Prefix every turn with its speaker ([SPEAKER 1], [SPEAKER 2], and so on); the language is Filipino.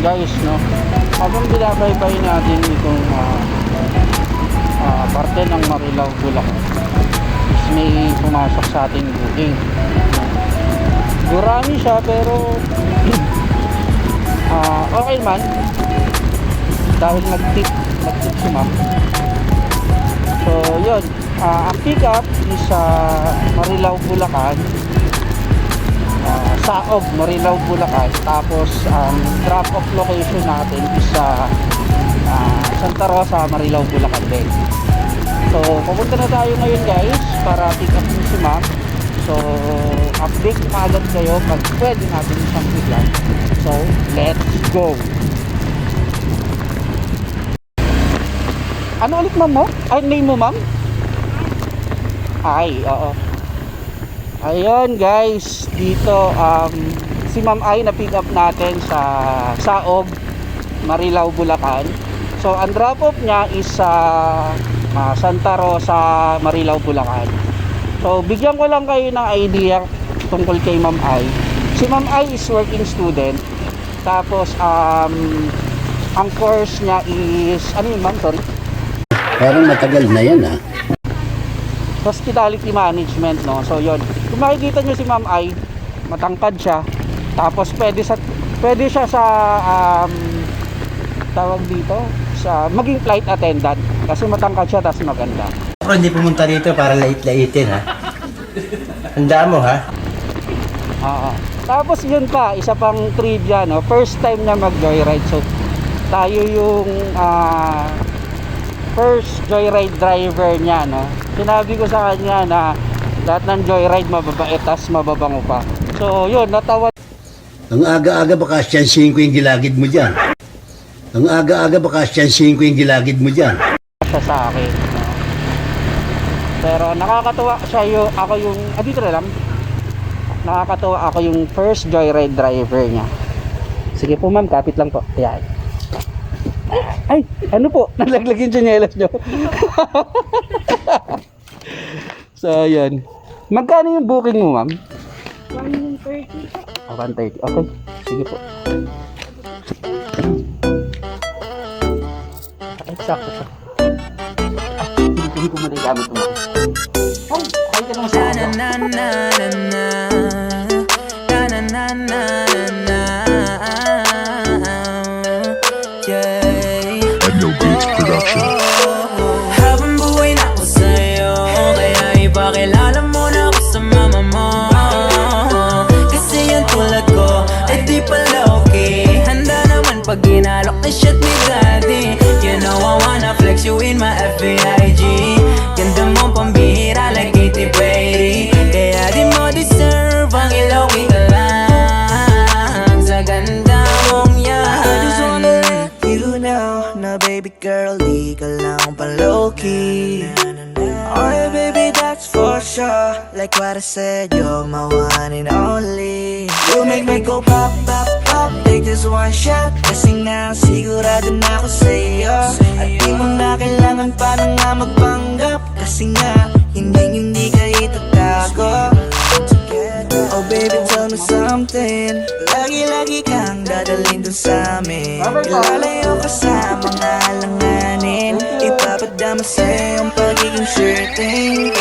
[SPEAKER 1] guys, no? Habang binabaybay natin itong parte ng Marilao, Bulacan, is may pumasok sa ating booking. Durami siya pero okay man dahil nag-tip si ma'am. So yun, ang pick up is Marilao, Bulacan, Saog, Marilao, Bulacan. Tapos ang drop off location natin is Santa Rosa, Marilao, Bulacan din. So pupunta na tayo ngayon guys para pick up si ma'am. So update agad kayo pag pwede natin siyang bigyan. So let's go. Ano ulit ma'am mo? Ay, name mo ma'am? Ay, oo. Ayun guys, dito si ma'am ay na pick up natin sa Saog, Marilao, Bulacan. So ang drop off niya is Santa Rosa, Marilao, Bulacan. So bigyan ko lang kayo ng idea tungkol kay ma'am ay. Si ma'am ay is working student. Tapos ang course niya is ano yun ma'am, sorry?
[SPEAKER 2] Parang matagal na yan
[SPEAKER 1] Hospitality management, no? So yun, kung makikita nyo si ma'am ay matangkad siya. Tapos pwede siya sa tawag dito sa maging flight attendant kasi matangkad siya tapos maganda.
[SPEAKER 2] Pero hindi pumunta dito para lait-laitin Handa mo
[SPEAKER 1] Tapos yun pa, isa pang trivia, no? First time niya mag-joyride. So tayo yung first joyride driver niya, no? Sinabi ko sa kanya na lahat ng joyride mababait tas mababango pa. So yun, natawa.
[SPEAKER 2] Ang aga-aga baka siyansihin ko yung gilagid mo dyan. Ang aga-aga baka siyansihin ko yung gilagid mo dyan.
[SPEAKER 1] Siya sa akin, no? Pero nakakatuwa siya dito na lang. Nakakatuwa ako yung first joyride driver niya. Sige po ma'am, kapit lang po. Ayan. Ay, ano po? Nalaglag yung tsinelas nyo. So, ayan. Magkano yung booking mo, ma'am?
[SPEAKER 3] 130.
[SPEAKER 1] 130. Okay. Sige po. Exacto siya. Hindi ko mali gamit mo. Oh, ay ka lang sa
[SPEAKER 4] Production.
[SPEAKER 5] Habang buhay na ako sa'yo, kaya ipakilala mo na ako sa mama mo. Kasi yung tulad ko ay di pala okay. Handa naman pag ginalok na shit ni daddy. You know I wanna flex you in my FBIG. Ganda mong pambihira like Katy Perry. Kaya di mo deserve ang ilawi ka lang sa ganda mong yan. I just wanna let you know na baby girl, di ka lang pa-low-key. Oh yeah, baby, that's for sure. Like what I said, you're my one and only. You make me go pop, pop, pop. Take this one shot. Kasi nga, sigurado na ako sa'yo. At di mo na kailangan pa na nga magpanggap. Kasi nga, hindi ka itatago. Oh baby, tell me something. Lagi-lagi kang dadalhin dun sa amin. Lalayo ka sa mga alanganin. Ipapadama sa'yo ang pagiging sure thing.